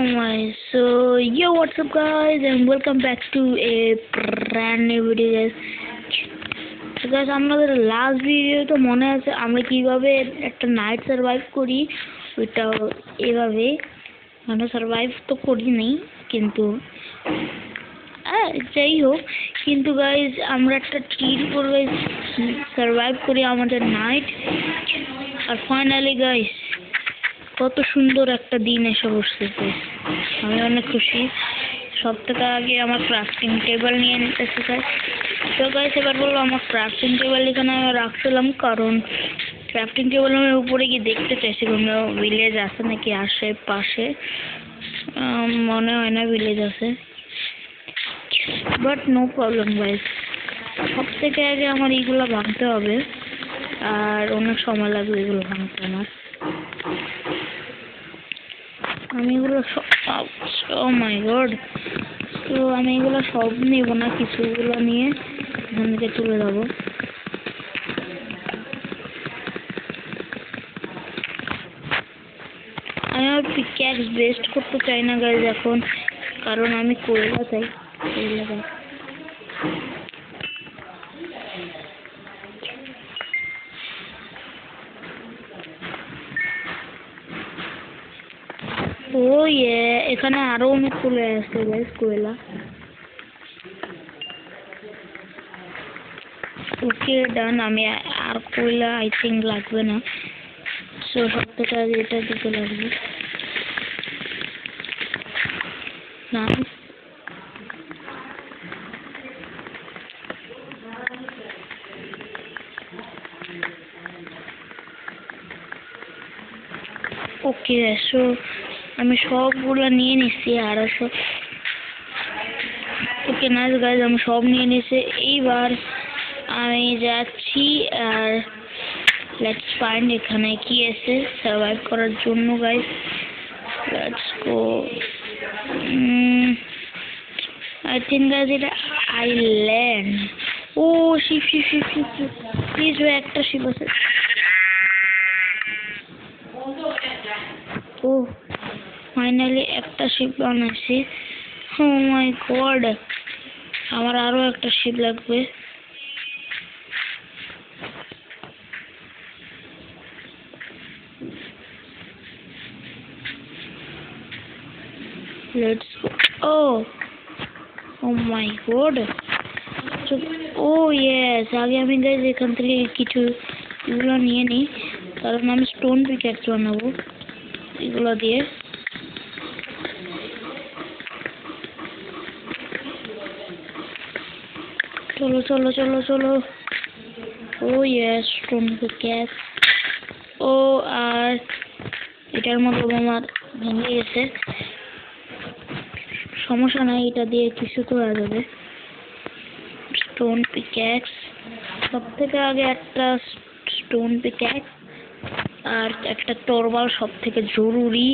Oh my, so yo, what's up guys, and welcome back to a brand new video guys. So guys, আমাদের last video তো মনে আছে আমরা কিভাবে একটা নাইট সার্ভাইভ করি, ওইটা এভাবে মানে সার্ভাইভ তো করি নাই, কিন্তু যাই হোক, কিন্তু গাইজ আমরা একটা ট্রির উপর সার্ভাইভ করি আমাদের নাইট। আর ফাইনালি গাইজ কত সুন্দর একটা দিন এসে বসতেছে, আমি অনেক খুশি। সব থেকে আগে আমার ক্রাফটিং টেবিল নিয়ে নিতেছে গাইজ। তো গাইজ এবার বলবো আমার ক্রাফটিং টেবিল এখানে আমি রাখছিলাম, কারণ ক্রাফটিং টেবিল আমি উপরে গিয়ে দেখতে চাইছি কোনো ভিলেজ আছে নাকি আশেপাশে। মনে হয় না ভিলেজ আছে, বাট নো প্রবলেম গাইজ। সব থেকে আগে আমার এইগুলো ভাঙতে হবে, আর অনেক সময় লাগবে এগুলো ভাঙতে আমার। আমি এগুলো ও মাই গড, তো আমি এগুলো সব নেব না, কিছুগুলো নিয়ে এখান থেকে তুলে যাবো। আমি আমার পিক্যাক্স বেস্ট করতে চাই না গাইজ এখন, কারণ আমি কয়লা চাই, কয়লা চাই। ও এখানে আরো অনেক চলে আসছে গাইজ কয়লা। ওকে ডান, আমি আর কয়লা আই থিঙ্ক লাগবে না, সো সব থেকে আগে এটা দিতে লাগবে না। ওকে, সো আমি সবগুলো নিয়ে নিচ্ছি, আর সব ওকে নাইস গাইজ, আমি সব নিয়ে নিচ্ছি। এইবার আমি যাচ্ছি, আর লেটস ফাইন্ড এখানে কি আছে সার্ভাইভ করার জন্য guys. Let's go. I think guys এটা island. Oh ship ship ship ship ship, please ওই একটা শিপ আছে। ও ফাইনালি একটা শিপ বানাইছি। ও মাই গড, আমার আরো একটা শিপ লাগবে। Let's go. Oh my god, oh yes, আগে আমি গাইজ এখান থেকে কিছু এগুলো নিয়ে নিই, কারণ আমি স্টোন পিক্যাক্স বানাবো এগুলো দিয়ে। চলো চলো চলো চলো। ও ইয়েস, স্টোন পিক্যাক্স। ও আর এটার মধ্যে আমার ভেঙে গেছে, সমস্যা নাই, এটা দিয়ে কিছু করা যাবে। স্টোন পিক্যাক্স, সব থেকে আগে একটা স্টোন পিক্যাক্স আর একটা টরবাল সব থেকে জরুরি,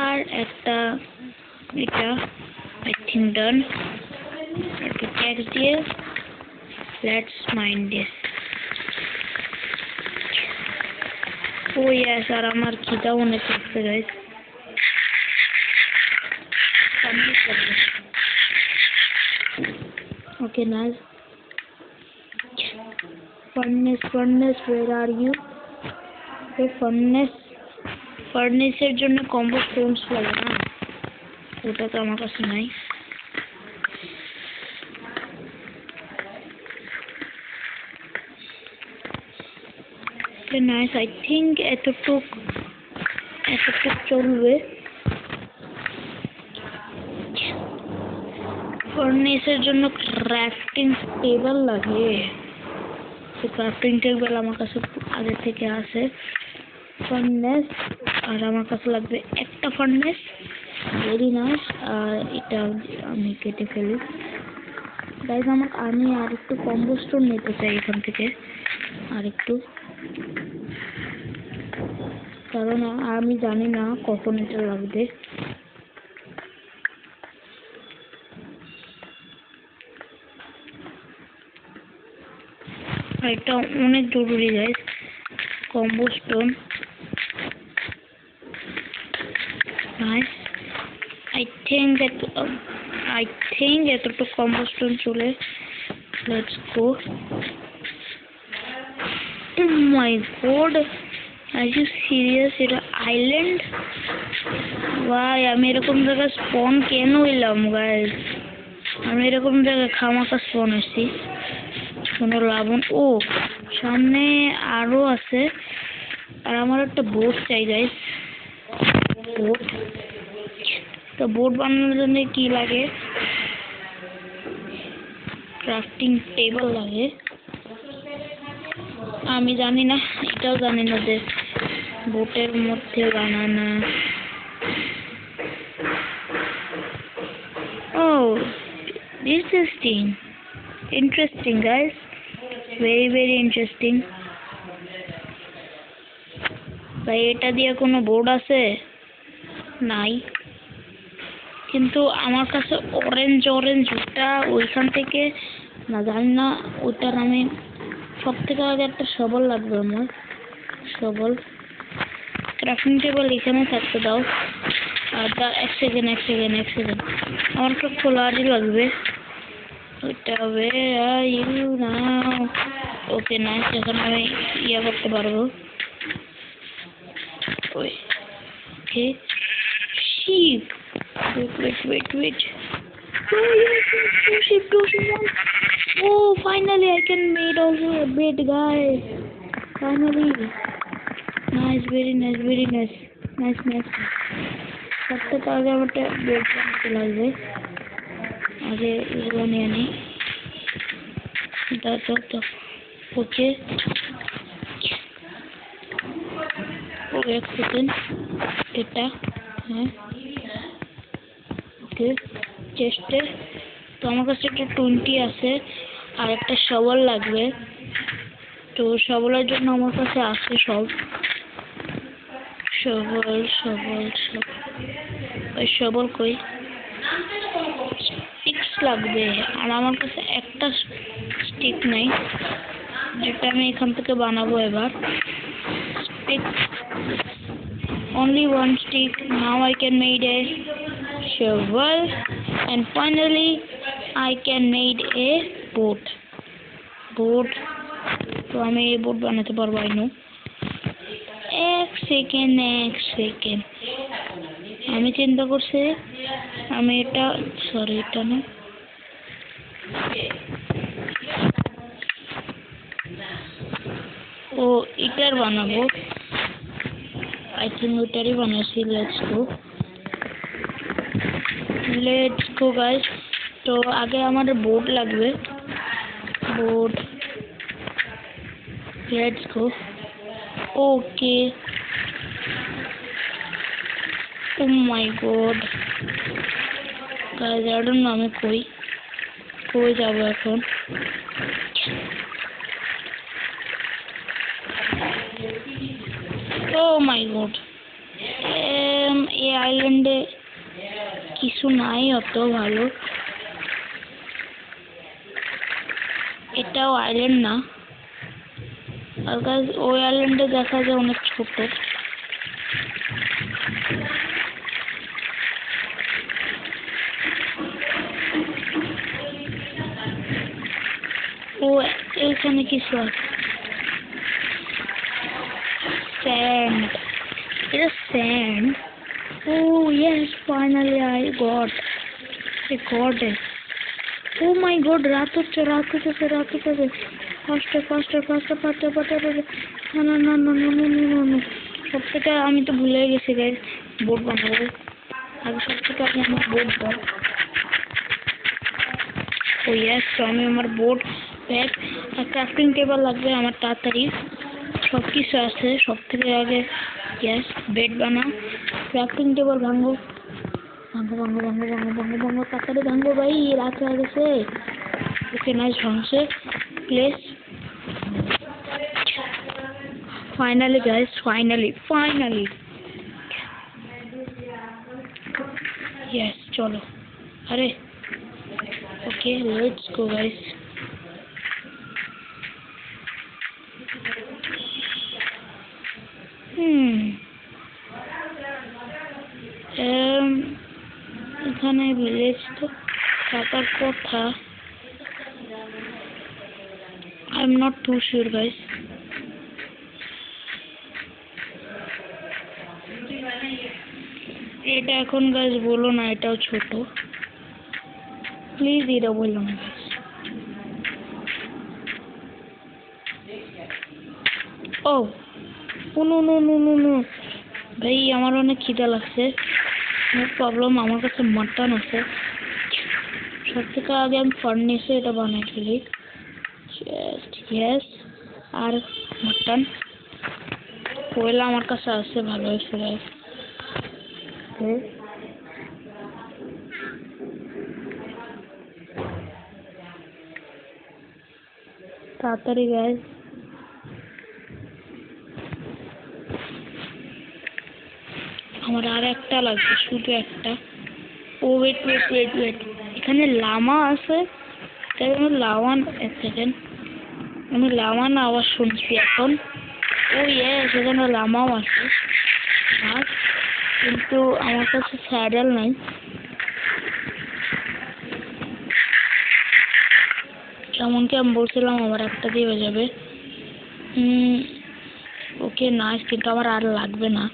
আর একটা এটা আই থিঙ্ক ডান। পিক্যাক্স দিয়ে let's mine this. Oh yes, আর আমার খিদাও অনেক লাগছে guys. Okay, nice. Furnace, where are you? Okay, furnace এর জন্য কম্বো স্টোনস লাগে না, ওটা তো আমার কাছে নাই। Okay, nice. I think এতটুক চলবে। ফার্নেসের জন্য ক্রাফটিং টেবিল লাগে, ক্রাফটিং টেবিল আমার কাছে আগে থেকে আছে। ফার্নেস, আর আমার কাছে লাগবে একটা ফার্নেস, ভেরি নাইস। আর এটা আমি কেটে ফেলি গাইজ। আমি আর একটু কম্বো স্টোন নিতে চাই এখান থেকে, আর একটু, কারণ আমি জানি না কখন এটা লাগবে। এটা অনেক জরুরি guys, combo stone. Nice. think এতটুকু কম্বোস্টোন চলে। Let's go. Oh my god, are you serious? এটা আইল্যান্ড? ভাই আমি এরকম জায়গায় স্পন কেন হইলাম গাইস? আমি এরকম জায়গায় খামাখা স্পন হইছি, কোনো লাভ। ও সামনে আরো আছে। আর আমার একটা বোট চাই গাইস। বোট, তো বোট বানানোর জন্য কি লাগে? ক্রাফটিং টেবিল লাগে। আমি জানি না, এটাও জানি না যে বোটের মধ্যে বানানো। Oh, interesting guys, very interesting. ভাই এটা দিয়ে কোনো বোর্ড আছে? নাই। কিন্তু আমার কাছে অরেঞ্জ ওটা ওইখান থেকে না, জানি না ওটার আমি সব থেকে আগে একটা শবল লাগবে আমার। শবল, ক্রাফটিং টেবিল এখানে থাকতে দাও। আর এক সেকেন্ড আমার একটা খোলারই লাগবে। ওইটা হবে না। ওকে নাইস, এখন আমি ইয়ে করতে পারবো। ওকে sheep, wait. Two sheep. Oh, finally I can made also a bed guys. Finally. Nice, very nice. सबसे आगे बटे बेड चला जाए। आगे एगुलो निये नी। तो ओके। एक सेकेंड এটা হ্যাঁ ওকে চেস্টে। তো আমার কাছে একটা 20 আছে আর একটা শবল লাগবে। তো শবলের জন্য আমার কাছে আছে সব। শবল ওই শবল কই? স্টিক্স লাগবে আর আমার কাছে একটা স্টিক নাই, যেটা আমি এখান থেকে বানাবো এবার। Stick, only one stick. Now I can made a shovel and finally I can made a boat. তো আমি এই বোট বানাতে পারবো। I know. এক সেকেন্ড আমি চিন্তা করছি আমি এটা এটা না, ও ইটার বানাবো। I think ওইটারই বানাইছি। Let's go guys. তো আগে আমাদের বোট লাগবে। Boat, let's go. Okay, oh my god guys, I don't know আমি কই যাবো এখন। ও মাই গড, এই আইল্যান্ডে কিছু নাই অত ভালো। এটাও আইল্যান্ড না, আর গাইস ওই আইল্যান্ডে দেখা যায় অনেক ছোট। ও এখানে কিছু আছে। স্যান্ড, এটা sand. Oh yes, finally I got it. Oh my god, রাত হচ্ছে। ফাস্টার। না। সব থেকে আমি তো ভুলে গেছি গাইস, বোট বানাবো। আগে সব থেকে আগে আমার বোট বানাবো। ও ইয়েস, তো আমি আমার বোট ব্যাগ আর ক্রাফটিং টেবিল লাগবে আমার তাড়াতাড়ি। সব কিছু আছে। সব থেকে আগে ইয়েস বেড বানাও। ক্রাফটিং টেবিল ভাঙো তাড়াতাড়ি ভাঙো ভাই, রাত হয়ে গেছে। ওকে নাইস, ভাঙছে। Place finally guys, finally yes চলো। আরে ওকে, লেটস গো গাইস। এখানে ভিলেজ তো থাকার কথা। I am not too sure guys. এটা এখন গাইস বলো না, এটাও ছোট, প্লিজ এটা বললো না guys. Oh no no no no no ভাই, আমার অনেক খিদা লাগছে। নো প্রবলেম, আমার কাছে মাটন আছে। সব থেকে আগে আমি ফার্নেসে এটা বানাই ফেলি। ইয়েস, আর মাটন কয়লা আমার কাছে আছে, ভালো হয়েছে গাইস। তাড়াতাড়ি গাইস, আমার আর একটা লাগবে, শুধু একটা। ও ওয়েট ওয়েট ওয়েট ওয়েট, এখানে লামা আছে। তাই আমি লাওয়ান, এক সেকেন্ড, আমি লাওয়ান আওয়াজ শুনছি এখন। ও ইয়ে, সেখানে লামাও আছে আর, কিন্তু আমার কাছে স্যাডেল নাই। যেমনকি আমি বলছিলাম আমার একটা দিয়ে হয়ে যাবে। ওকে নাইস, কিন্তু আমার আর লাগবে না।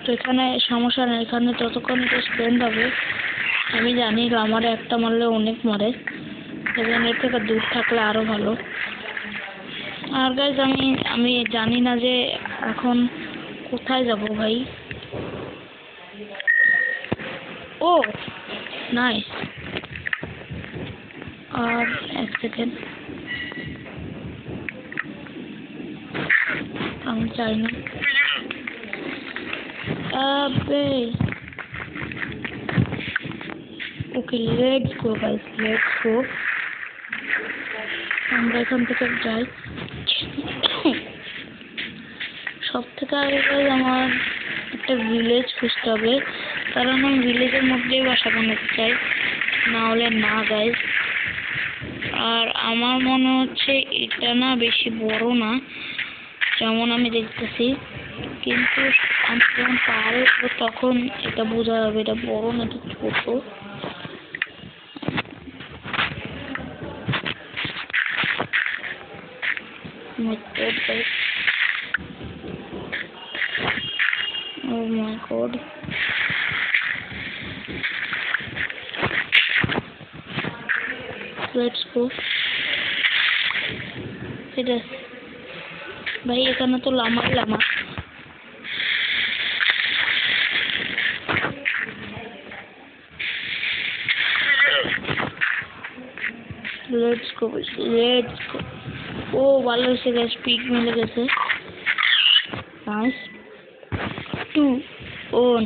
তো এখানে সমস্যা নেই, এখানে ততক্ষণ এটা স্পেন্ড হবে। আমি জানি আমার একটা মারলে অনেক মরে, এখানে এর থেকে দূর থাকলে আরো ভালো। আর গাইজ আমি জানি না যে এখন কোথায় যাব ভাই। ও নাইস, আর এক সেকেন্ড, আমি চাই না। ওকে let's go guys, let's go. আমরা এখান থেকে যাই। সব থেকে আগে গাইস আমার একটা ভিলেজ খুঁজতে হবে, কারণ আমি ভিলেজের মধ্যেই বাসা বানাতে চাই, না হলে না গাইস। আর আমার মনে হচ্ছে এটা না বেশি বড় না, যেমন আমি দেখতেছি, কিন্তু আমি যখন পাহাড়ে উঠবো তখন এটা বোঝা যাবে এটা বড় নাকি ছোট। Oh my god. Let's go. এটা ভাই, এখানে তো লামাই Lama. Let's go, let's go. ও ভালো হয়েছে গাইস, পিক মিলে গেছে। Nice, 2 on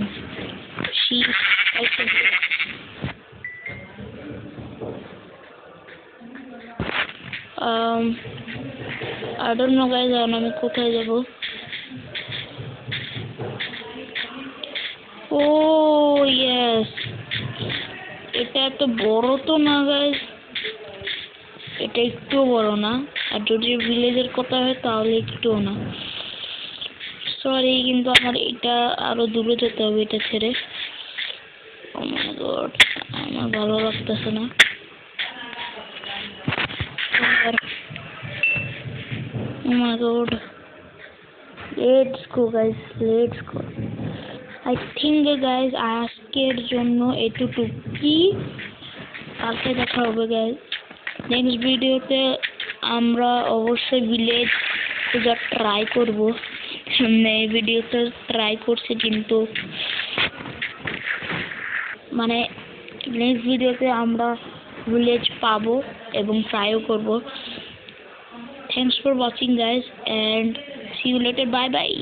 sheep. I don't know guys, আমি কোথায় যাব। ও ইয়েস, এটা এত বড় তো না গাইস, এটা একটু বড় না। আর যদি ভিলেজের কথা হয় তাহলে একটুও না। সরি, কিন্তু আমার এটা আরো দূরে যেতে হবে এটা ছেড়ে। ও মাই গড, আমার ভালো লাগতেছে না। Oh my god, let's go guys, let's go. I think guys আজকের জন্য এতটুকুই, কালকে দেখা হবে গাইস। নেক্সট ভিডিওতে আমরা অবশ্যই ভিলেজ খোঁজার ট্রাই করব। এই ভিডিওতে ট্রাই করছি, কিন্তু মানে নেক্সট ভিডিওতে আমরা ভিলেজ পাবো এবং ট্রাইও করব। Thanks for watching guys and see you later, bye bye.